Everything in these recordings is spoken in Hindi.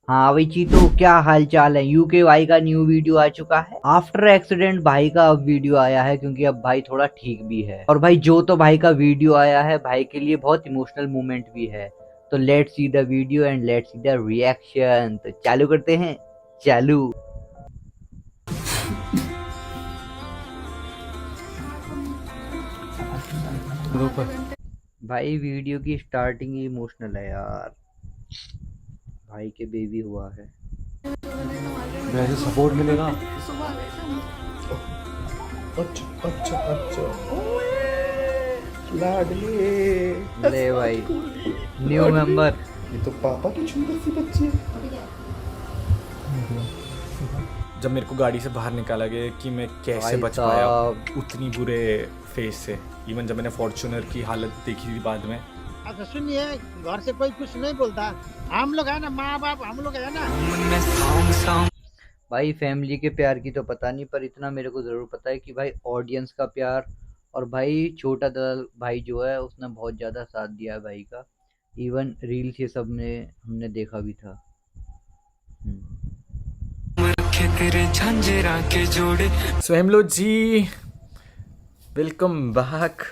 हाँ भाई चीतो, क्या हाल चाल है। यूके भाई का न्यू वीडियो आ चुका है। आफ्टर एक्सीडेंट भाई का अब वीडियो आया है, क्योंकि अब भाई थोड़ा ठीक भी है। और भाई जो तो भाई का वीडियो आया है भाई के लिए बहुत इमोशनल मोमेंट भी है। तो let's see the video and let's see the reaction. तो चालू करते हैं। चालू। भाई वीडियो की स्टार्टिंग ही इमोशनल है यार। भाई के बेबी हुआ है। वैसे सपोर्ट मिलेगा। अच्छा अच्छा अच्छा। लाडली। ले भाई, न्यू लाडली। मेंबर। ये तो पापा की सुंदर सी बच्ची है। जब मेरे को गाड़ी से बाहर निकाला गया कि मैं कैसे भाई बच पाया साहब, उतनी बुरे फेस से। इवन जब मैंने फॉर्च्यूनर की हालत देखी थी बाद में। अच्छा सुनिए, घर से कोई कुछ नहीं बोलता। हम लोग है ना, माँ बाप हम लोग है ना। भाई फैमिली के प्यार की तो पता नहीं, पर इतना मेरे को ज़रूर पता है कि भाई ऑडियंस का प्यार। और भाई छोटा दादा भाई जो है उसने बहुत ज़्यादा साथ दिया है भाई का। इवन रील्स ये सब में हमने देखा भी था। Hello ji, welcome back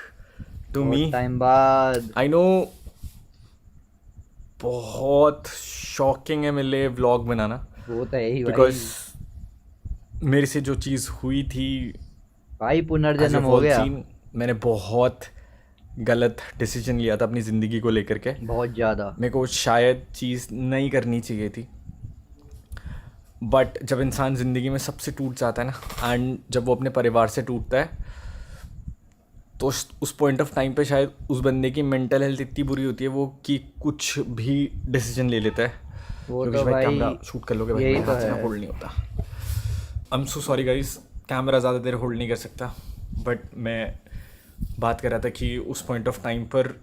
to me. बहुत टाइम बाद। आई नो बहुत शॉकिंग है मेरे लिए व्लॉग बनाना, वो तो है ही भाई। बिकॉज मेरे से जो चीज़ हुई थी, भाई एज पुनर्जन्म यू हो ऑल गया। सीन, मैंने बहुत गलत डिसीजन लिया था अपनी ज़िंदगी को लेकर के। बहुत ज़्यादा। मेरे को शायद चीज़ नहीं करनी चाहिए थी, बट जब इंसान ज़िंदगी में सबसे टूट जाता है ना, एंड जब वो अपने परिवार से टूटता है, तो उस पॉइंट ऑफ टाइम पे शायद उस बंदे की मेंटल हेल्थ इतनी बुरी होती है वो कि कुछ भी डिसीजन ले लेता है। वो योगेश तो भाई भाई कैमरा शूट कर लोगे भाई, यही मेरे तो हाथ से ना है। होल्ड नहीं होता। I am so sorry guys, camera ज़्यादा देर होल्ड नहीं कर सकता। बट मैं बात कर रहा था कि उस पॉइंट ऑफ टाइम पर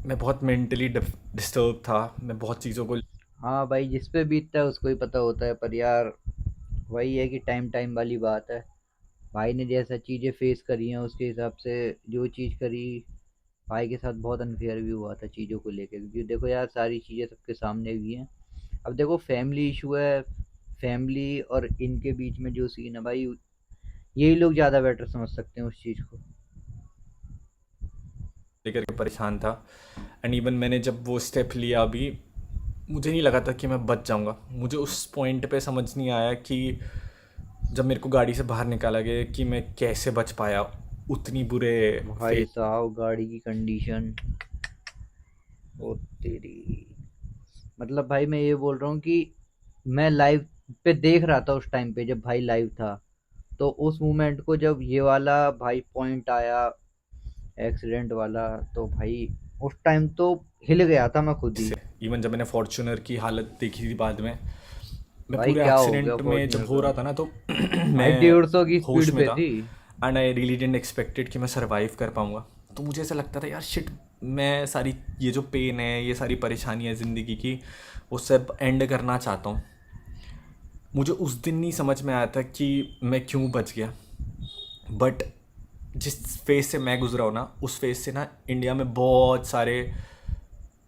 मैं बहुत मेंटली डिस्टर्ब था। मैं बहुत चीज़ों को हाँ भाई, जिस पे बीतता है उसको ही पता होता है, पर यार वही है कि टाइम टाइम वाली बात है। भाई ने जैसा चीज़ें फेस करी हैं उसके हिसाब से जो चीज़ करी, भाई के साथ बहुत अनफेयर भी हुआ था चीज़ों को लेकर, क्योंकि देखो यार सारी चीज़ें सबके सामने भी हैं। अब देखो फैमिली इशू है। फैमिली और इनके बीच में जो सीन है भाई, यही लोग ज़्यादा बेटर समझ सकते हैं उस चीज़ को। लेकर के परेशान था। एंड इवन मैंने जब वो स्टेप लिया अभी, मुझे नहीं लगा था कि मैं बच जाऊंगा। मुझे उस पॉइंट पे समझ नहीं आया कि जब मेरे को गाड़ी से बाहर निकाला गया कि मैं कैसे बच पाया उतनी बुरे भाई फेस। साहब गाड़ी की कंडीशन, ओ तेरी। मतलब भाई मैं ये बोल रहा हूँ कि मैं लाइव पे देख रहा था उस टाइम पे जब भाई लाइव था। तो उस मोमेंट को जब ये वाला भाई पॉइंट आया, एक्सीडेंट वाला, तो भाई उस टाइम तो हिल गया था मैं खुद ही। से इवन जब मैंने फॉर्च्यूनर की हालत देखी थी बाद में, मैं भाई पूरे क्या हो गया एक्सीडेंट में जब फॉर्च्यूनर हो का। रहा था ना, तो भाई मैं 150 की होश स्पीड में पे था। थी। And I really didn't expected कि मैं सर्वाइव कर पाऊँगा। तो मुझे ऐसा लगता था यार शिट, मैं सारी ये जो पेन है, ये सारी परेशानियाँ ज़िंदगी की, वो सब एंड करना चाहता हूँ। मुझे उस दिन नहीं समझ में आया था कि मैं क्यों बच गया। बट जिस फेज़ से मैं गुज़रा हूँ ना, उस फेज़ से ना इंडिया में बहुत सारे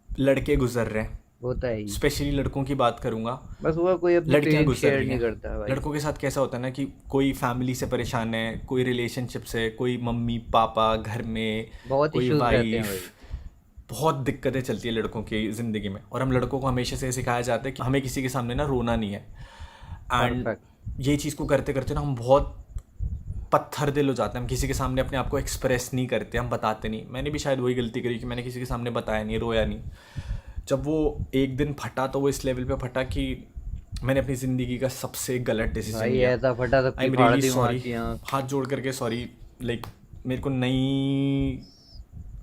लड़के गुज़र रहे हैं। होता है ही। स्पेशली लड़कों की बात करूँगा, बस वो कोई अपनी लड़कियां फीलिंग गुजर शेयर रही नहीं हैं। करता है भाई। लड़कों के साथ कैसा होता है ना कि कोई फैमिली से परेशान है, कोई रिलेशनशिप से, कोई मम्मी पापा घर में, बहुत कोई इश्यूज रहते हैं भाई। वाइफ। बहुत दिक्कतें चलती है लड़कों की ज़िंदगी में, और हम लड़कों को हमेशा से सिखाया जाता है कि हमें किसी के सामने ना रोना नहीं है। And perfect. ये चीज़ को करते करते ना हम बहुत पत्थर दिल हो जाते हैं। हम किसी के सामने अपने आप को एक्सप्रेस नहीं करते, हम बताते नहीं। मैंने भी शायद वही गलती करी कि मैंने किसी के सामने बताया नहीं, रोया नहीं। जब वो एक दिन फटा तो वो इस लेवल पे फटा कि मैंने अपनी ज़िंदगी का सबसे गलत डिसीजन भाई लिया। ऐसा फटा आई सबकी एम फाड़ रियली दी वहां सॉरी, की आँख। हाथ जोड़ करके सॉरी। लाइक मेरे को नहीं,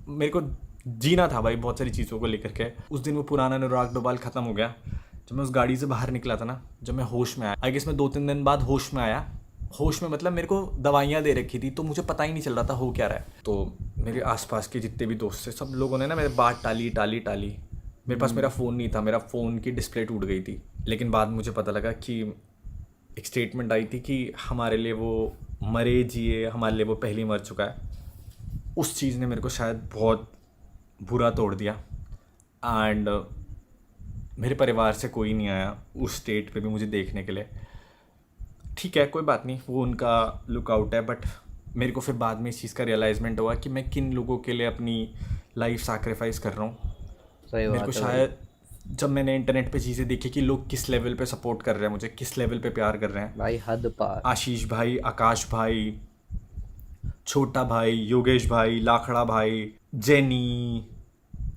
मेरे को जीना था भाई बहुत सारी चीज़ों को लेकर के। उस दिन वो पुराना अनुराग डोभाल ख़त्म हो गया। जब मैं उस गाड़ी से बाहर निकला था ना, जब मैं होश में आया, आई गेस मैं 2-3 दिन बाद होश में आया। होश में मतलब मेरे को दवाइयाँ दे रखी थी, तो मुझे पता ही नहीं चल रहा था हो क्या रहा है। तो मेरे आसपास के जितने भी दोस्त थे, सब लोगों ने ना मेरे बात टाली टाली टाली। मेरे पास मेरा फ़ोन नहीं था, मेरा फ़ोन की डिस्प्ले टूट गई थी। लेकिन बाद मुझे पता लगा कि एक स्टेटमेंट आई थी कि हमारे लिए वो मरे जिए, हमारे लिए वो पहले ही मर चुका है। उस चीज़ ने मेरे को शायद बहुत बुरा तोड़ दिया। एंड मेरे परिवार से कोई नहीं आया उस स्टेट पे भी मुझे देखने के लिए। ठीक है, कोई बात नहीं, वो उनका लुकआउट है, बट मेरे को फिर बाद में इस चीज़ का रियलाइजमेंट हुआ कि मैं किन लोगों के लिए अपनी लाइफ सैक्रिफाइस कर रहा हूँ। सही मेरे को बात है भाई। शायद जब मैंने इंटरनेट पे चीज़ें देखी कि लोग किस लेवल पे सपोर्ट कर रहे हैं मुझे, किस लेवल पे प्यार कर रहे हैं, भाई हद पार। आशीष भाई, आकाश भाई, छोटा भाई, योगेश भाई, लाखड़ा भाई, जेनी,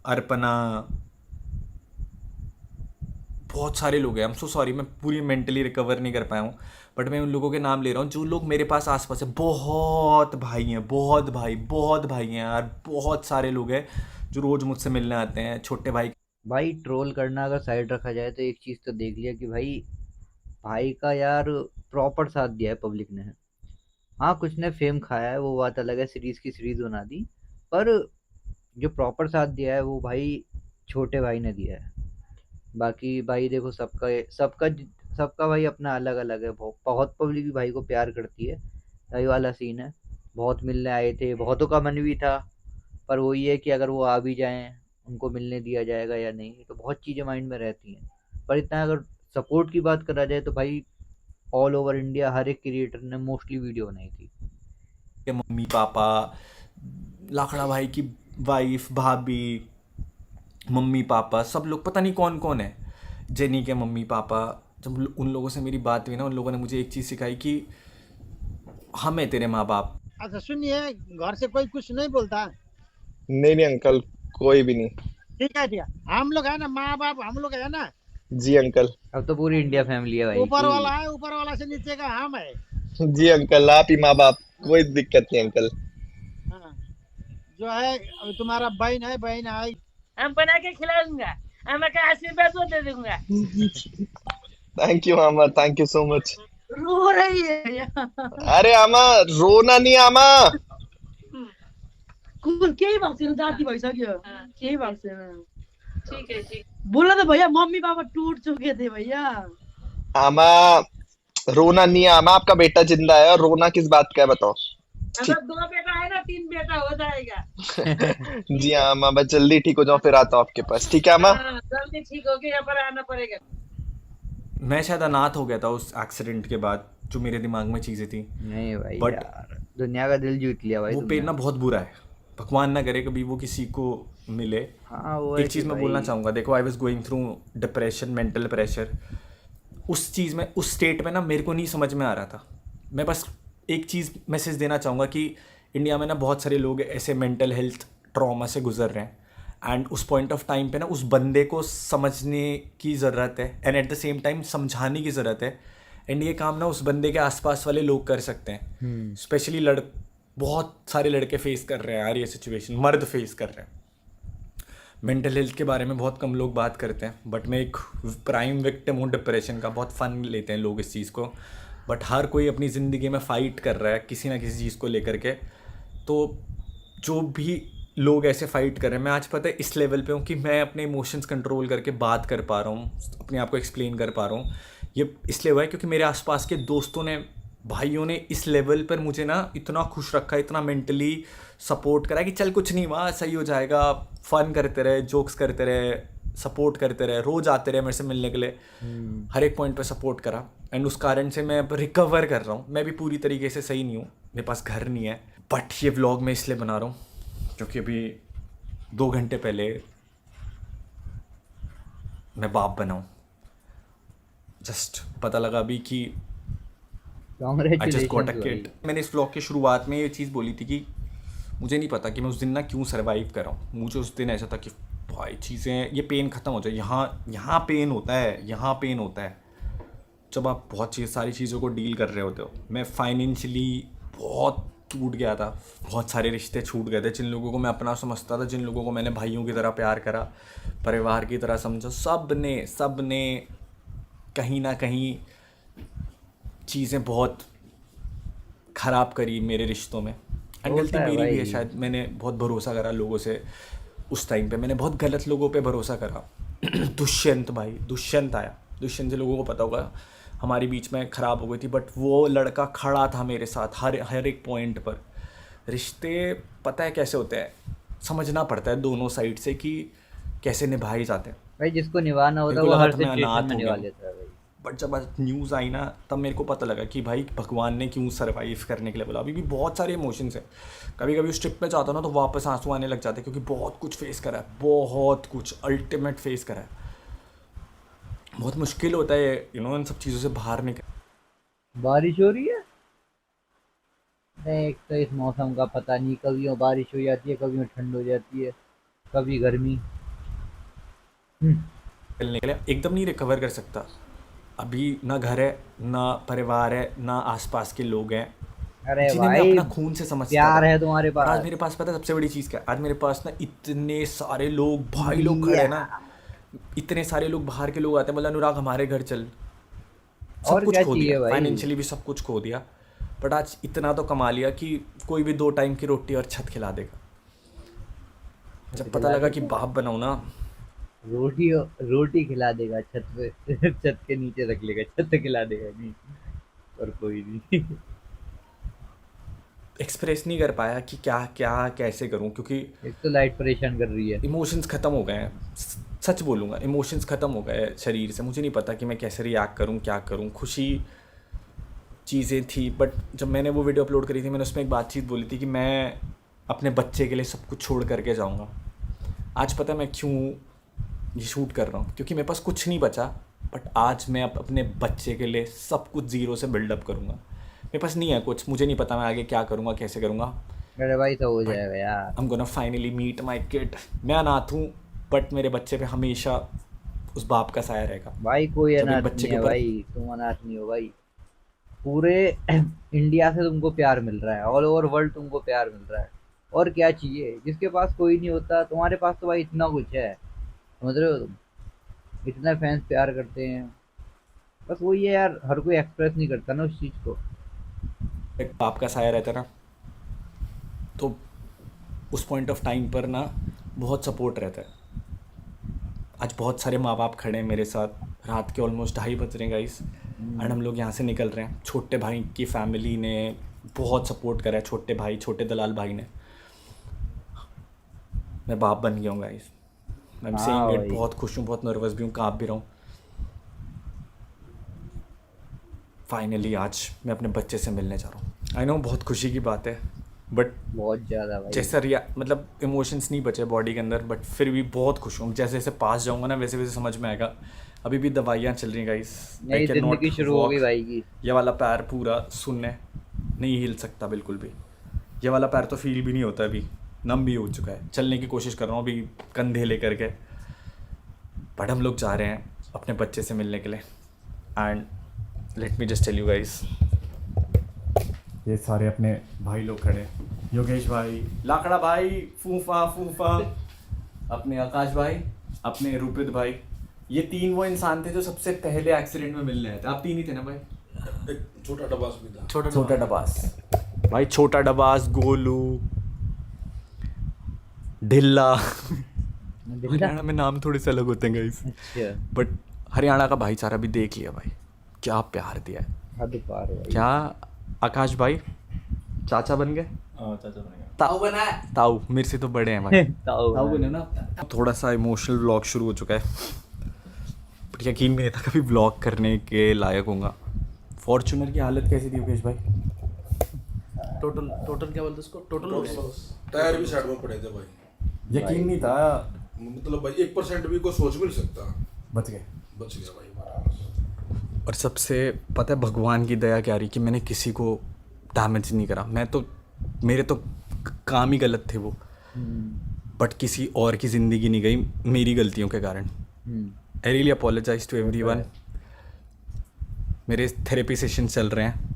अर्पणा, बहुत सारे लोग हैं। आई एम सो सॉरी, मैं पूरी मेंटली रिकवर नहीं कर पाया हूँ, बट मैं उन लोगों के नाम ले रहा हूँ जो लोग मेरे पास आसपास है। बहुत भाई हैं, बहुत भाई हैं यार, बहुत सारे लोग हैं जो रोज़ मुझसे मिलने आते हैं। छोटे भाई, भाई ट्रोल करना अगर साइड रखा जाए तो एक चीज़ तो देख लिया कि भाई भाई का यार प्रॉपर साथ दिया है पब्लिक ने। हाँ कुछ ने फेम खाया है, वो बात अलग है, सीरीज की सीरीज बना दी, पर जो प्रॉपर साथ दिया है वो भाई छोटे भाई ने दिया है। बाकी भाई देखो सबका सबका सबका भाई अपना अलग अलग है। बहुत पब्लिक भी भाई को प्यार करती है, वही वाला सीन है। बहुत मिलने आए थे, बहुतों का मन भी था, पर वो ये है कि अगर वो आ भी जाएं उनको मिलने दिया जाएगा या नहीं, तो बहुत चीज़ें माइंड में रहती हैं। पर इतना अगर सपोर्ट की बात करा जाए तो भाई ऑल ओवर इंडिया हर एक क्रिएटर ने मोस्टली वीडियो बनाई थी। के मम्मी पापा, लाखड़ा भाई की वाइफ, भाभी, मम्मी पापा, सब लोग, पता नहीं कौन कौन है, जेनी के मम्मी पापा। जब उन लोगों से मेरी बात हुई ना, उन लोगों ने मुझे एक चीज़ सिखाई कि हम है तेरे माँ बाप। अच्छा सुनिए, घर से कोई कुछ नहीं बोलता? नहीं नहीं अंकल, कोई भी नहीं। ठीक है ठीक है, हम लोग है ना, माँ बाप हम लोग है ना, जी अंकल। अब तो पूरी इंडिया फैमिली है भाई ऊपर वाला की। है, ऊपर वाला से नीचे का हम है। जी अंकल, आप ही माँ बाप, कोई दिक्कत नहीं अंकल। हाँ, जो है अभी तुम्हारा बहन है, बहन आई, हम बना के खिला दूंगा, अम्मा का आशीर्वाद वो दे दूंगा। थैंक यू मामा, थैंक यू सो मच। रो रही है अरे आमा, रोना नहीं आमा। केही भएको छैन, जाति भइसक्यो, केही भएको छैन। ठीक है ठीक, बोला तो भैया मम्मी पापा टूट चुके थे भैया। आमा, रोना नहीं है आमा, आपका बेटा जिंदा है और रोना किस बात का है बताओ। अगर 2 बेटा है ना 3 बेटा हो जाएगा। जी हाँ आमा, बस जल्दी ठीक हो जाओ फिर आता हूँ आपके पास, ठीक है आमा। हाँ, जल्दी ठीक होके यहाँ पर आना पड़ेगा। मैं शायद अनाथ हो गया था उस एक्सीडेंट के बाद, जो मेरे दिमाग में चीज़ें थी। नहीं भाई But- यार, दुनिया का दिल जीत लिया भाई वो तुमने। पेन ना बहुत बुरा है, भगवान ना करे कभी वो किसी को मिले। हाँ वो एक है चीज़ कि मैं भाई बोलना चाहूँगा, देखो I was going through depression, mental pressure. उस चीज़ में, उस स्टेट में ना मेरे को नहीं समझ में आ रहा था। मैं बस एक चीज़ मैसेज देना चाहूँगा कि इंडिया में ना बहुत सारे लोग ऐसे मेंटल हेल्थ ट्रॉमा से गुजर रहे हैं, एंड उस पॉइंट ऑफ टाइम पे ना उस बंदे को समझने की ज़रूरत है, and at the same time समझाने की ज़रूरत है। एंड ये काम ना उस बंदे के आसपास वाले लोग कर सकते हैं। स्पेशली बहुत सारे लड़के फेस कर रहे हैं यार ये सिचुएशन, मर्द फेस कर रहे हैं। मेंटल हेल्थ के बारे में बहुत कम लोग बात करते हैं, बट मैं एक प्राइम विक्टिम हूँ डिप्रेशन का। बहुत फन लेते हैं लोग इस चीज़ को, बट हर कोई अपनी ज़िंदगी में फ़ाइट कर रहा है किसी ना किसी चीज़ को लेकर के। तो जो भी लोग ऐसे फाइट कर रहे हैं, मैं आज पता है इस लेवल पे हूँ कि मैं अपने इमोशंस कंट्रोल करके बात कर पा रहा हूँ, अपने आप को एक्सप्लेन कर पा रहा हूँ। ये इसलिए हुआ है क्योंकि मेरे आसपास के दोस्तों ने, भाइयों ने इस लेवल पर मुझे ना इतना खुश रखा, इतना मेंटली सपोर्ट करा कि चल कुछ नहीं हुआ, सही हो जाएगा। फ़न करते रहे, जोक्स करते रहे, सपोर्ट करते रहे, रोज़ आते रहे मेरे से मिलने के लिए, हर एक पॉइंट पे सपोर्ट करा। एंड उस कारण से मैं अब रिकवर कर रहा हूँ। मैं भी पूरी तरीके से सही नहीं हूँ, मेरे पास घर नहीं है, बट ये व्लॉग मैं इसलिए बना रहा हूँ क्योंकि अभी 2 घंटे पहले मैं बाप बना हूँ। जस्ट पता लगा अभी कि I just got a kid। मैंने इस व्लॉग की शुरुआत में ये चीज़ बोली थी कि मुझे नहीं पता कि मैं उस दिन ना क्यों सर्वाइव कर रहा हूँ। मुझे उस दिन ऐसा था कि भाई चीज़ें, ये पेन ख़त्म हो जाए। यहाँ पेन होता है, यहाँ पेन होता है जब आप बहुत सारी चीज़ों को डील कर रहे होते हो। मैं फाइनेंशियली बहुत टूट गया था, बहुत सारे रिश्ते छूट गए थे। जिन लोगों को मैं अपना समझता था, जिन लोगों को मैंने भाइयों की तरह प्यार करा, परिवार की तरह समझा, सब ने कहीं ना कहीं चीज़ें बहुत ख़राब करी मेरे रिश्तों में। एंड गलती होता है मेरी भी है भाई। शायद, मैंने बहुत भरोसा करा लोगों से उस टाइम पे, मैंने बहुत गलत लोगों पे भरोसा करा। दुष्यंत आया, दुष्यंत से लोगों को पता होगा हमारी बीच में ख़राब हो गई थी, बट वो लड़का खड़ा था मेरे साथ हर एक पॉइंट पर। रिश्ते पता है कैसे होते हैं, समझना पड़ता है दोनों साइड से कि कैसे निभाए जाते हैं। भाई जिसको निभाना होता है मेरे को वो लगा हर था मैं सिचुएशन अनाथ में हो निभा गया हूँ, लेता है भाई। बट जब आज न्यूज़ आई ना तब मेरे को पता लगा कि भाई भगवान ने क्यों सरवाइव करने के लिए बोला। अभी भी बहुत सारे इमोशंस हैं, कभी कभी उस ट्रिप पे जाता हूँ ना तो वापस आंसू आने लग जाते हैं, क्योंकि बहुत कुछ फेस करा है, बहुत कुछ अल्टीमेट फेस करा है। बहुत मुश्किल होता है इन सब चीज़ों से बाहर निकल। बारिश हो रही है। नहीं, एक तो इस मौसम का पता नहीं, कभी यूँ बारिश हो जाती है, कभी यूँ ठंड हो जाती है, कभी गर्मी। निकलने के लिए एकदम नहीं रिकवर कर सकता। अभी ना घर है, ना परिवार है, ना आसपास के लोग हैं अरे जिन्हें मैं भाई अपना खून से समझता प्यार था। है तुम्हारे और आज पास। मेरे पास पता है सबसे बड़ी चीज़ क्या है? आज मेरे पास ना इतने सारे लोग, भाई लोग खड़े या हैं ना, इतने सारे लोग बाहर के लोग आते हैं, बोला अनुराग हमारे घर चल। सब और कुछ क्या खो दिया, चाहिए भाई। फाइनेंशियली भी सब कुछ खो दिया, बट आज इतना तो कमा लिया कि कोई भी 2 टाइम की रोटी और छत खिला देगा। जब पता खिला लगा कि देगा। बाप बनाऊँ ना, रोटी रोटी खिला देगा छत पे छत के नीचे रख लेगा, छत पे खिला देगा नहीं। और कोई नहीं। एक्सप्रेस नहीं कर पाया कि क्या क्या कैसे करूँ, क्योंकि एक तो लाइट परेशान कर रही है। इमोशंस ख़त्म हो गए हैं। सच बोलूँगा, इमोशंस ख़त्म हो गए हैं शरीर से। मुझे नहीं पता कि मैं कैसे रिएक्ट करूँ, क्या करूँ। खुशी चीज़ें थी, बट जब मैंने वो वीडियो अपलोड करी थी, मैंने उसमें एक बातचीत बोली थी कि मैं अपने बच्चे के लिए सब कुछ छोड़ करके जाऊँगा। आज पता है मैं क्यों ये शूट कर रहा हूँ, क्योंकि मेरे पास कुछ नहीं बचा, बट आज मैं अपने बच्चे के लिए सब कुछ ज़ीरो से बिल्डअप करूँगा। मेरे पास नहीं है कुछ, मुझे नहीं पता मैं आगे क्या करूँगा, कैसे करूँगा, अरे भाई तो हो बट जाएगा यार। I am gonna finally meet my kid. मैं अनाथ हूँ, बट मेरे बच्चे पे हमेशा उस बाप का साया रहेगा। भाई कोई जब एक अनाथ बच्चे नहीं के है ऊपर भाई, तुम अनाथ नहीं हो भाई। पूरे इंडिया से तुमको प्यार मिल रहा है, ऑल ओवर वर्ल्ड तुमको प्यार मिल रहा है। और क्या चाहिए? जिसके पास कोई नहीं होता, तुम्हारे पास तो भाई इतना कुछ है। समझ रहे हो तुम? इतना फैंस प्यार करते हैं। बस वही है यार, हर कोई एक्सप्रेस नहीं करता ना उस चीज को। एक बाप का साया रहता है ना, तो उस पॉइंट ऑफ टाइम पर ना बहुत सपोर्ट रहता है। आज बहुत सारे माँ बाप खड़े हैं मेरे साथ, रात के ऑलमोस्ट 2:30 बज रहे हैं गाइस, एंड हम लोग यहाँ से निकल रहे हैं। छोटे भाई की फैमिली ने बहुत सपोर्ट करा है, छोटे भाई, छोटे दलाल भाई ने। मैं बाप बन गया हूँ गाइस, आई एम हाँ सेइंग इट। भाई। बहुत खुश हूँ, बहुत नर्वस भी हूँ, काँप भी रहा हूँ। फाइनली आज मैं अपने बच्चे से मिलने जा रहा हूँ। आई नो बहुत खुशी की बात है, बट बहुत ज्यादा भाई। जैसा मतलब इमोशंस नहीं बचे बॉडी के अंदर, बट फिर भी बहुत खुश हूँ। जैसे जैसे पास जाऊँगा ना वैसे वैसे समझ में आएगा। अभी भी दवाइयाँ चल रही हैं गाइस, नई जिंदगी शुरू हो गई भाई की। ये वाला पैर पूरा सुन्न है, नहीं हिल सकता बिल्कुल भी। ये वाला पैर तो फील भी नहीं होता, अभी नम भी हो चुका है। चलने की कोशिश कर रहा हूँ अभी कंधे ले करके, बट हम लोग जा रहे हैं अपने बच्चे से मिलने के लिए। And let me just tell you guys, ये सारे अपने भाई लोग खड़े, योगेश भाई, लाकड़ा भाई, फूफा फूफा, अपने आकाश भाई, अपने रूपित भाई। ये 3 वो इंसान थे जो सबसे पहले एक्सीडेंट में मिलने आए थे। आप 3 ही थे ना भाई? एक छोटा डबास भी था। छोटा डबास भाई, छोटा डबास, गोलू, ढिल्ला। हरियाणा में नाम थोड़े से अलग होते हैं गाइस, अच्छा। बट हरियाणा का भाईचारा भी देख लिया भाई, क्या प्यार दिया है। हद पार है भाई। क्या आकाश भाई चाचा बन गए? ताऊ बना है। ताऊ मेरे से तो बड़े हैं भाई। ताऊ बने ना। थोड़ा सा इमोशनल व्लॉग शुरू हो चुका है, बट यकीन भी नहीं था कभी व्लॉग करने के लायक होऊंगा। फॉर्च्यूनर की हालत कैसी थी योगेश भाई? टोटल क्या बोलते उसको? टोटल टायर भी साइड में पड़े थे भाई। यकीन नहीं था। मतलब भाई 1% भी कोई सोच भी नहीं सकता। बच गए। बच गया भाई हमारा। और सबसे पता है भगवान की दया क्या रही कि मैंने किसी को डैमेज नहीं करा। मैं तो मेरे तो काम ही गलत थे वो, बट किसी और की ज़िंदगी नहीं गई मेरी गलतियों के कारण। I really apologise to everyone. मेरे थेरेपी सेशन चल रहे हैं,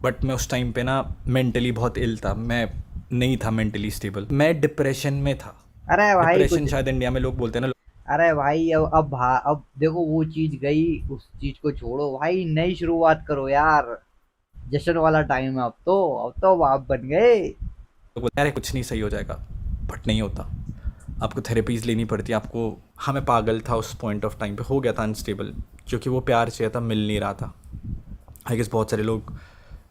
बट मैं उस टाइम पे ना मेंटली बहुत इल था। मैं नहीं था मेंटली स्टेबल, मैं डिप्रेशन में था। अरे भाई डिप्रेशन शायद इंडिया में लोग बोलते हैं ना। अरे भाई अब देखो वो चीज गई, उस चीज को छोड़ो भाई, नई शुरुआत करो यार। जश्न वाला टाइम है अब तो बाप बन गए। लोग बोलते हैं अरे कुछ नहीं सही हो जाएगा, बट नहीं होता। आपको थेरेपीज़ लेनी पड़ती है आपको। हाँ मैं पागल था उस पॉइंट ऑफ टाइम पे, हो गया था अनस्टेबल, क्योंकि वो प्यार चाहिए था, मिल नहीं रहा था। आई गेस बहुत सारे लोग,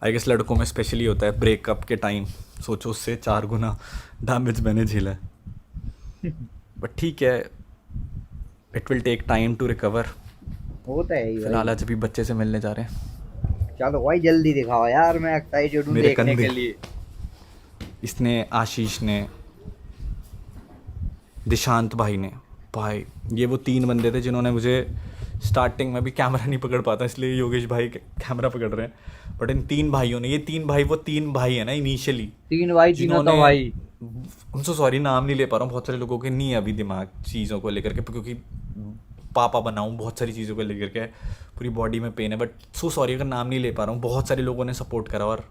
आई गेस लड़कों में स्पेशली होता है ब्रेकअप के टाइम। सोचो उससे 4 गुना डैमेज मैंने झेला है। बट ठीक है, it will take time to recover. होता है ही फिलहाल भाई। आज अभी बच्चे से मिलने जा रहे हैं। चलो भाई जल्दी दिखाओ यार, मैं एक्साइटेड हूँ मेरे देखने कंधे। के लिए। इसने, आशीष ने, दिशांत भाई ने, भाई ये वो 3 बंदे थे जिन्होंने मुझे स्टार्टिंग में भी कैमरा नहीं पकड़ पाता, इसलिए योगेश भाई कैमरा पकड़ रहे हैं। बट इन 3 भाइयों ने, ये 3 भाई वो 3 भाई है ना इनिशियली, 3 भाई तीनों तो भाई। उनसे सॉरी नाम नहीं ले पा रहा हूँ, बहुत सारे लोगों के नहीं है अभी दिमाग चीज़ों को लेकर के, क्योंकि पापा बनाऊँ बहुत सारी चीज़ों को लेकर के पूरी बॉडी में पेन है, बट सो सॉरी अगर नाम नहीं ले पा रहा हूँ। बहुत सारे लोगों ने सपोर्ट करा, और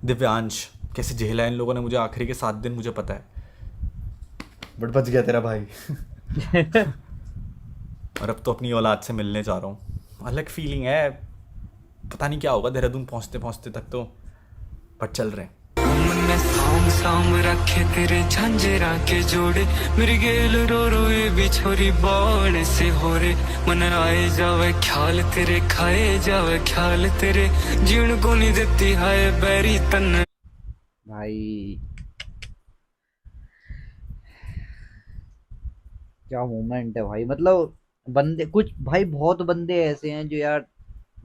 दिव्यांश कैसे झेला है इन लोगों ने मुझे आखिरी के 7 दिन, मुझे पता है, बट बच गया तेरा भाई। और अब तो अपनी औलाद से मिलने जा रहा हूँ। अलग फीलिंग है, पता नहीं क्या होगा देहरादून पहुँचते पहुँचते तक तो, बट चल रहे हैं। मैंने साम साम रखे तेरे झांझरा के जोड़े, मेरी गेल रो रो ये बिछोरी बाल से हो रे, मन आए जावे ख्याल तेरे, खाए जावे ख्याल तेरे, जीण को नहीं देती हाय बैरी तन। भाई क्या मोमेंट है भाई, मतलब बंदे कुछ भाई, बहुत बंदे ऐसे हैं जो यार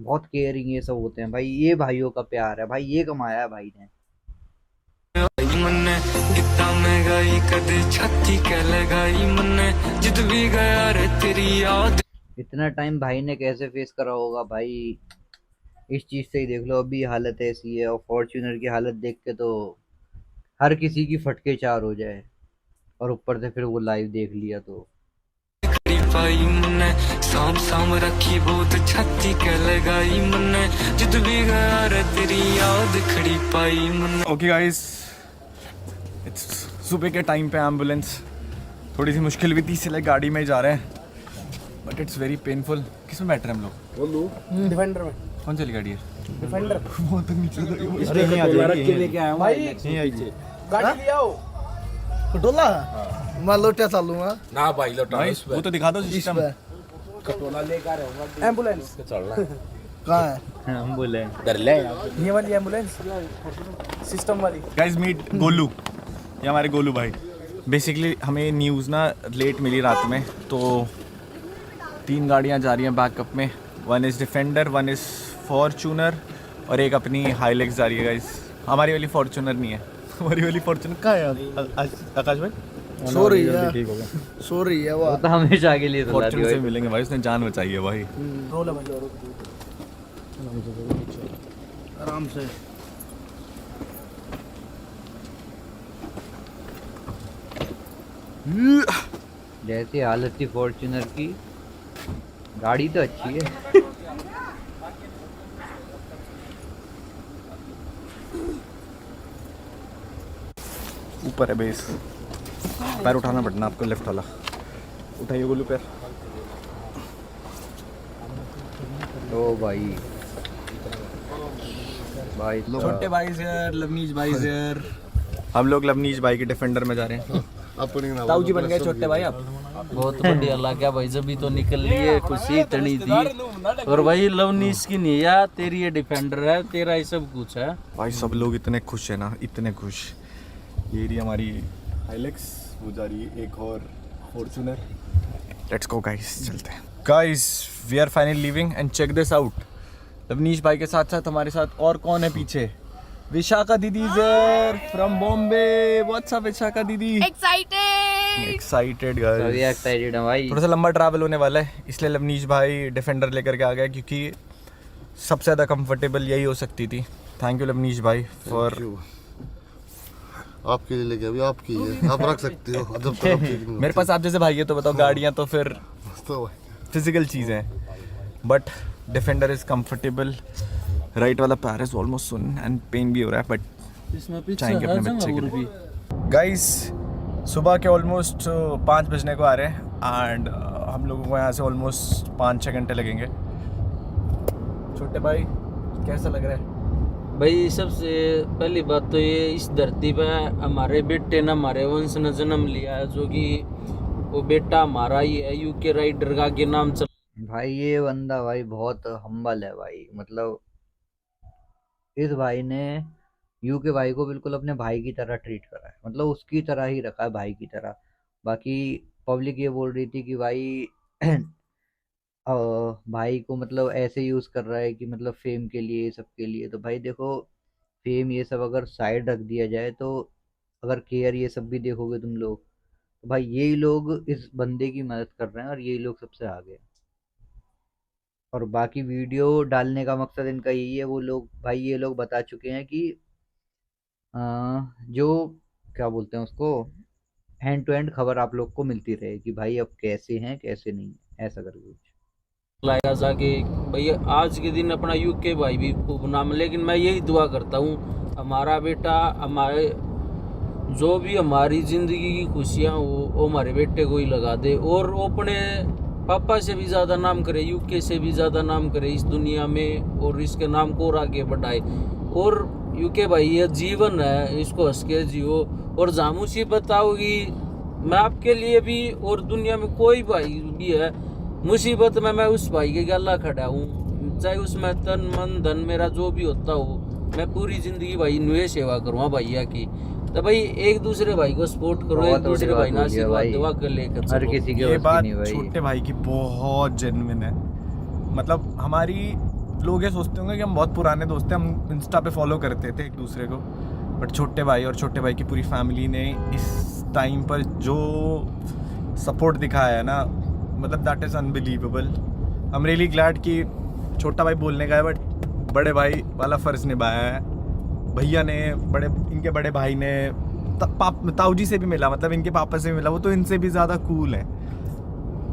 बहुत केयरिंग ये सब होते हैं भाई। ये भाइयों का प्यार है भाई, ये कमाया है भाई ने। मन्ने कितना मैं गई कदे छाती के लगाई, मन्ने जित भी गया रे तेरी याद। इतना टाइम भाई ने कैसे फेस करा होगा भाई, इस चीज से ही देख लो अभी हालत ऐसी है। और फॉर्च्यूनर की हालत देख के तो हर किसी की फटके 4 हो जाए, और ऊपर से फिर वो लाइव देख लिया तो पाई मन्ने साम साम रखी बहुत छाती के लगाई, मन्ने जित भी गया रे तेरी याद खड़ी पाई मन्ने। ओके गाइस, इट्स सुबह के टाइम पे एम्बुलेंस थोड़ी सी मुश्किल भी थी, इसलिए गाड़ी में जा रहे हैं, बट इट्स वेरी पेनफुल। किस में बैठ रहे हैं हम लोग? डिफेंडर में। कौन सी गाड़ी है? डिफेंडर। बहुत नीचे अरे यहीं आ जाइए भाई, गाड़ी ले आओ। डोला मैं लोटा चालूंगा ना भाई लौटा भाई, वो तो दिखा दो सिस्टम। कटोला लेकर आऊंगा एम्बुलेंस चल रहा कहाँ है? हम बोले डर ले ये वाली एम्बुलेंस सिस्टम वाली। गाइस मीट गोलू, ये हमारे गोलू भाई। बेसिकली हमें न्यूज़ ना लेट मिली रात में, तो 3 गाड़ियाँ जा रही हैं बैकअप में। 1 इज़ डिफेंडर, 1 इज़ फॉर्चूनर, और एक अपनी हाईलेक्स जा रही है गाइस। हमारी वाली फॉर्चूनर नहीं है, हमारी वाली फॉर्चूनर कहाँ है आकाश भाई? सो रही है, सो रही है वो तो हमेशा के लिए फॉर्चूनर से मिलेंगे भाई, उसने जान बचाई है भाई। रोल है भाई, आराम से। जैसी हालत थी फॉर्च्यूनर की, गाड़ी तो अच्छी है। ऊपर है बेस, पैर उठाना पड़ना आपको, लेफ्ट वाला उठाइए गोलू पैर। ओ भाई भाई छोटे भाई से लवनीश भाई से हम लोग लवनीश भाई के डिफेंडर में जा रहे हैं। ताऊ जी बन गए छोटे भाई आप। बहुत बढ़िया लगा भाई, जब भी तो निकल लिए, खुशी इतनी थी। और भाई लवनीश की नहीं है, तेरी ये डिफेंडर है, तेरा ये सब कुछ है भाई। सब लोग इतने खुश है ना, इतने खुश। ये रही हमारी हाइलेक्स, वो जा रही है एक और फॉर्च्यूनर। लेट्स गो गाइस, चलते हैं guys. We are finally leaving and check this out. Lavneesh भाई के साथ साथ हमारे साथ और कौन है पीछे? विशाखा दीदी there from Bombay. What's up Vishakha दीदी? एक्साइटेड सभी गाइस, एक्साइटेड है भाई। थोड़ा सा लंबा ट्रैवल होने वाला है, इसलिए लवनीश भाई डिफेंडर लेकर के आ गया, क्योंकि सबसे ज़्यादा कंफर्टेबल यही हो सकती थी। थैंक यू लवनीश भाई फॉर। आपके लिए लेके अभी आपकी है, आप रख सकते हो जब तक आप मेरे पास आप जैसे भाई है तो बताओ, गाड़ियाँ तो फिर तो फिजिकल चीज़ हैं, but defender is comfortable. Right वाला पैर इज ऑलमोस्ट सुन एंड पेन भी हो रहा है, बट इसमें पीछे चाहेंगे है अपने बच्चे जंग के और लिए। भी। गाइस सुबह के ऑलमोस्ट 5 बजने को आ रहे हैं, एंड हम लोगों को यहाँ से ऑलमोस्ट 5-6 घंटे लगेंगे। छोटे भाई कैसा लग रहा है? भाई सबसे पहली बात तो ये, इस धरती पे हमारे बेटे ने हमारे वंश ने जन्म लिया है, जो कि वो बेटा हमारा ही है, यूके राइडर का के नाम चल। भाई ये बंदा भाई बहुत हम्बल है भाई, मतलब इस भाई ने यूके भाई को बिल्कुल अपने भाई की तरह ट्रीट करा है, मतलब उसकी तरह ही रखा है भाई की तरह। बाकी पब्लिक ये बोल रही थी कि भाई भाई को मतलब ऐसे यूज कर रहा है कि मतलब फेम के लिए, सब के लिए। तो भाई देखो, फेम ये सब अगर साइड रख दिया जाए तो अगर केयर ये सब भी देखोगे तुम लोग, तो भाई यही लोग इस बंदे की मदद कर रहे हैं और यही लोग सबसे आगे हैं। और बाकी वीडियो डालने का मकसद इनका यही है। वो लोग भाई, ये लोग बता चुके हैं कि अ, जो क्या बोलते हैं उसको, हैंड टू हैंड खबर आप लोग को मिलती रहे कि भाई अब कैसे हैं कैसे नहीं, ऐसा करके कुछ। लाएगा जाके भैया आज के दिन अपना यूके भाई भी खूब नाम। लेकिन मैं यही दुआ करता हूँ हमारा बेटा, हमारे जो भी हमारी ज़िंदगी की खुशियाँ वो हमारे बेटे को ही लगा दे, और वो अपने पापा से भी ज़्यादा नाम करे, यूके से भी ज़्यादा नाम करे इस दुनिया में, और इसके नाम को और आगे बढ़ाए। और यूके भाई ये जीवन है, इसको हंस के जियो। और जहाँ मुसीबत आओगी, मैं आपके लिए भी और दुनिया में कोई भाई भी है मुसीबत में, मैं उस भाई के गला खड़ा हूँ, चाहे उसमें तन मन धन मेरा जो भी होता हो, मैं पूरी जिंदगी भाई नुए सेवा करूँगा भैया की। तो भाई एक दूसरे भाई को सपोर्ट करो, एक दूसरे भाई ना आशीर्वाद दुआ कर लेकर हर किसी के ये बस की बात नहीं भाई। छोटे भाई की बहुत जेन्युइन है। मतलब हमारी लोग ये सोचते होंगे कि हम बहुत पुराने दोस्त हैं, हम इंस्टा पे फॉलो करते थे एक दूसरे को, बट छोटे भाई और छोटे भाई की पूरी फैमिली ने इस टाइम पर जो सपोर्ट दिखाया है ना, मतलब that is unbelievable. I am really glad कि छोटा भाई बोलने का है बट बड़े भाई वाला फ़र्ज़ निभाया है। भैया ने इनके बड़े भाई ने ताऊ जी से भी मिला, मतलब इनके पापा से भी मिला, वो तो इनसे भी ज़्यादा कूल है।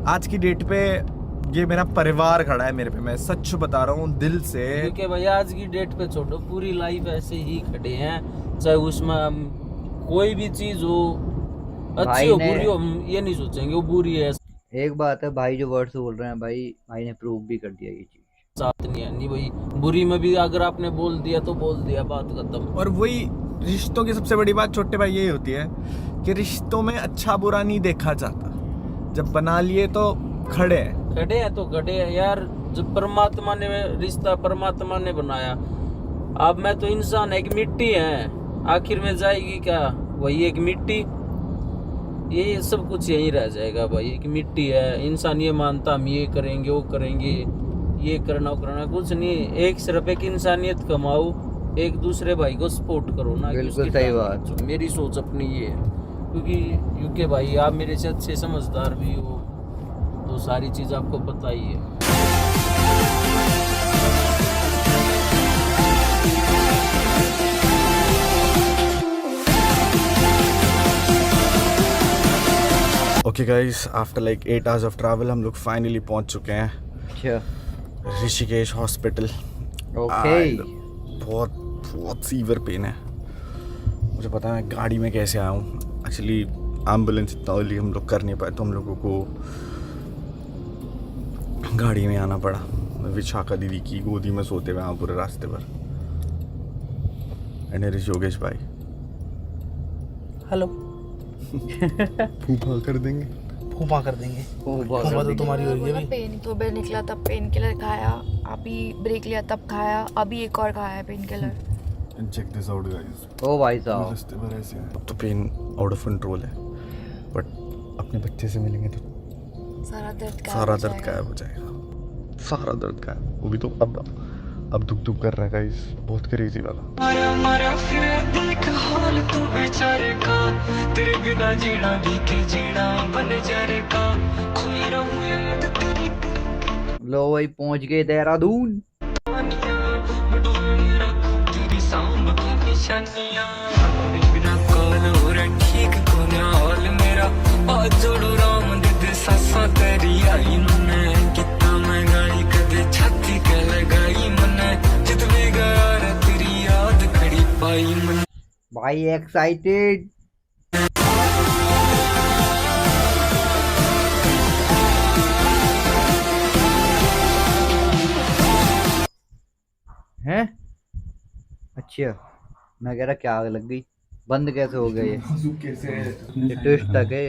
आज की डेट पे ये मेरा परिवार खड़ा है मेरे पे, मैं सच बता रहा हूँ दिल से। क्योंकि भैया आज की डेट पे छोड़ो, पूरी लाइफ ऐसे ही खड़े हैं, चाहे उसमें हम कोई भी चीज़ हो, अच्छी हो बुरी हो, हम ये नहीं सोचेंगे वो बुरी है। एक बात है, भाई जो वर्ड्स बोल रहे हैं भाई ने प्रूव भी कर दिया ये चीज। साथ नहीं है, नहीं भाई बुरी में भी अगर आपने बोल दिया तो बोल दिया, बात खत्म। और वही रिश्तों की सबसे बड़ी बात छोटे भाई यही होती है कि रिश्तों में अच्छा बुरा नहीं देखा जाता, जब बना लिए तो खड़े हैं तो खड़े हैं यार। जब परमात्मा ने रिश्ता परमात्मा ने बनाया, अब मैं तो इंसान एक मिट्टी है, आखिर में जाएगी क्या वही एक मिट्टी, ये सब कुछ यही रह जाएगा भाई, एक मिट्टी है। इंसान ये मानता हम ये करेंगे वो करेंगे, ये करना वो करना, कुछ नहीं। एक सिर्फ एक इंसानियत कमाओ, एक दूसरे भाई को सपोर्ट करो ना। बिल्कुल सही बात। मेरी सोच अपनी ये है, क्योंकि यूके भाई आप मेरे से अच्छे समझदार भी हो, तो सारी चीज़ आपको पता ही है। Okay guys, after like 8 hours of travel हम लोग फाइनली पहुंच चुके हैं अच्छा ऋषिकेश हॉस्पिटल। ओके। बहुत बहुत सीवियर पेन है, मुझे पता है मैं गाड़ी में कैसे आया हूँ। एक्चुअली एम्बुलेंस इतना अर्ली हम लोग कर नहीं पाए, तो हम लोगों को गाड़ी में आना पड़ा। विशाखा दीदी की गोदी में सोते हुए पूरे रास्ते पर। एंड हियर इज योगेश भाई। हेलो। फूफा कर देंगे, फूफा कर देंगे। फूफा तो तुम्हारी हो रही है। पेन सुबह निकला तब पेन किलर खाया, अभी ब्रेक लिया तब खाया, अभी एक और खाया painkiller. Check this out guys. ओ भाई साहब, रास्ते पर ऐसे हैं। अब तो पेन आउट ऑफ कंट्रोल है, बट अपने बच्चे से मिलेंगे तो सारा दर्द गायब हो जाएगा। सारा दर्द गायब। वो भी तो अब दुख दुख कर रहा है गाइस, बहुत क्रेजी वाला। मारा फिर देख हाल तू बेचारे का, तेरे बिना जीना भी के जीना बन जारे का, खोई रहूं याद तेरी। लो भाई पहुंच गए देहरादून। तेरी सांभ की निशानियां, तेरे बिना कौन हो रहा ठीक कौन हाल मेरा, आज जोड़ो राम दे सासा तेरी आई मने, कितना मैं गाई कदे छाती के लगाई मने, जित भी गया रे तेरी याद खड़ी पाई मन। भाई एक्साइटेड। हैं? अच्छा, मैं कह रहा क्या आग लग गई, बंद कैसे हो गए ये ट्विस्ट तक है।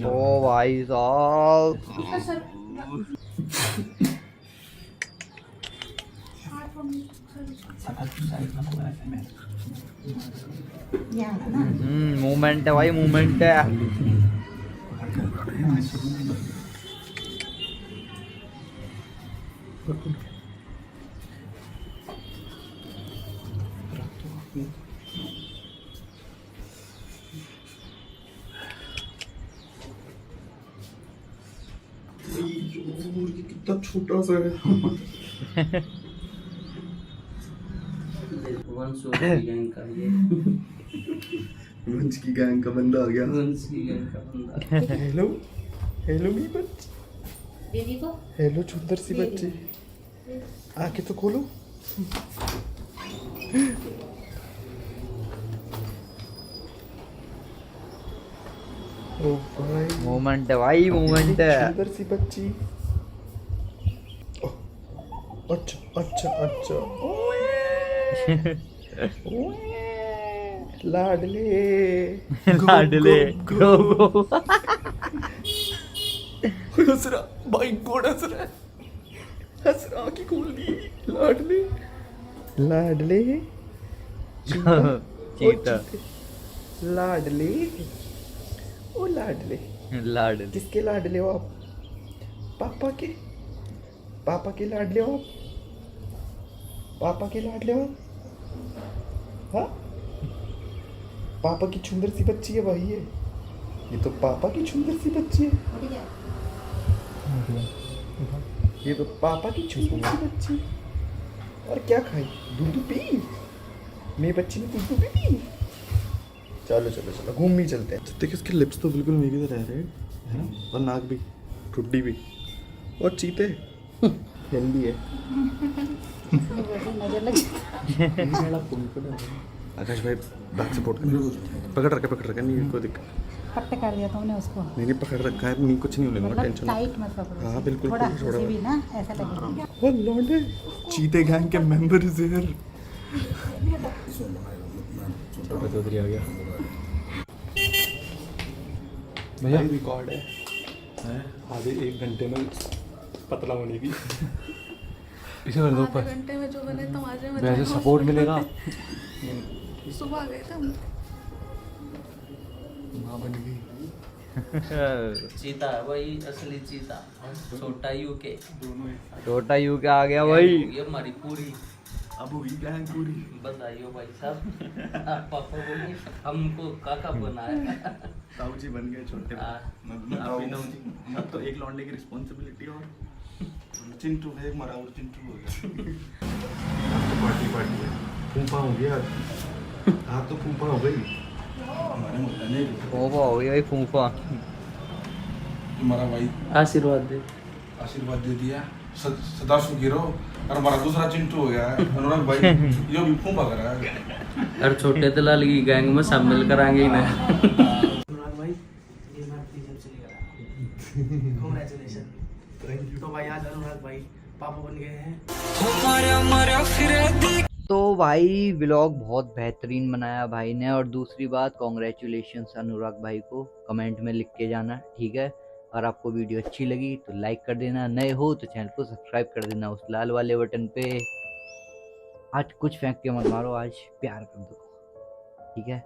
ओ भाई साहब, मूवमेंट है भाई, मूवमेंट है। कितना छोटा सा है। वंश गैंग का ये वंश की गैंग का बंदा आ गया। वंश की गैंग का बंदा। हेलो हेलो मेरी बच्ची, दीदी को हेलो सुंदर सी बच्ची, आके तो खोलो। ओ भाई, मूवमेंट है भाई, मूवमेंट है। सुंदर सी बच्ची। अच्छा अच्छा अच्छा। ओए, लाडले लाडले गो गो। हंस रहा भाई, गोड़ हंस रहा है, हंस रहा, आंखें खोल दी। लाडले लाडले चीता। लाडले, ओ लाडले, लाडले। किसके लाडले हो आप? पापा के, पापा के लाडले हो आप? पापा के लाडले हो? हाँ, पापा की सुंदर सी बच्ची है भाई ये तो पापा की सुंदर सी बच्ची है। ये तो पापा की सुंदर सी बच्ची। और क्या खाई? दूध पी? मेरी बच्ची ने दूध भी पी? चलो चलो चलो, घूम ही चलते हैं। देखिए इसके लिप्स तो बिल्कुल मेरी तरह रह रहे हैं, है ना? और नाक भी, ठुड्डी भी, और चीते हेल्दी है। आकाश भाई बैक सपोर्ट कर, पकड़ रखा नहीं, कोई दिक्कत। पट्टे कर दिया तुमने उसको, नहीं पकड़ रखा है, नहीं कुछ नहीं होने वाला, टेंशन टाइट मत पकड़ो। हाँ बिल्कुल, थोड़ा थोड़ा ऐसे भी ना, ऐसा लगेगा। वो लौंडे चीते गैंग के मेंबर इज हियर। छोटा चौधरी आ गया भैया, रिकॉर्ड है आधे 1 घंटे में पतला होने की। इसे कर दो ऊपर, घंटे में जो बने तुम्हारे में वैसे सपोर्ट मिलेगा। सुबह गए थे हम। माँ बन गई। चीता है भाई, असली चीता। छोटा यूके, छोटा यू क्या आ गया भाई। ये हमारी पूरी। अब होगी गैंग पूरी। बताइयो भाई साहब, पापा बोलिए हमको काका बनाया। ताऊ जी बन गए छोटे। अब तो एक लौंडे की रिस्पॉन्सिबिलिटी और चिंटू है, एक मराउर चिंटू हो गया। आज तो पार्टी है, फूफा हो गया आज तो फूफा हो गई हमारे मुद्दा नहीं। फूफा हो गई भाई, फूफा। हमारा भाई आशीर्वाद दे दिया, सदा सुखी रहो। और हमारा दूसरा चिंटू हो गया है अनुराग भाई, ये भी फूफा कर रहा है। और छोटे दलाल की गैंग में शामिल कराएंगे इन्हें। अनुराग भाई, ये मैं प्लीज चली गया। कांग्रेचुलेशन। Thank you. तो भाई आज अनुराग भाई पापा बन गए हैं। तो भाई व्लॉग बहुत बेहतरीन बनाया भाई ने। और दूसरी बात, कॉन्ग्रेचुलेशंस अनुराग भाई को, कमेंट में लिख के जाना, ठीक है। अगर आपको वीडियो अच्छी लगी तो लाइक कर देना, नए हो तो चैनल को सब्सक्राइब कर देना उस लाल वाले बटन पे। आज कुछ फेंक के मत मारो, आज प्यार कर दो, ठीक है।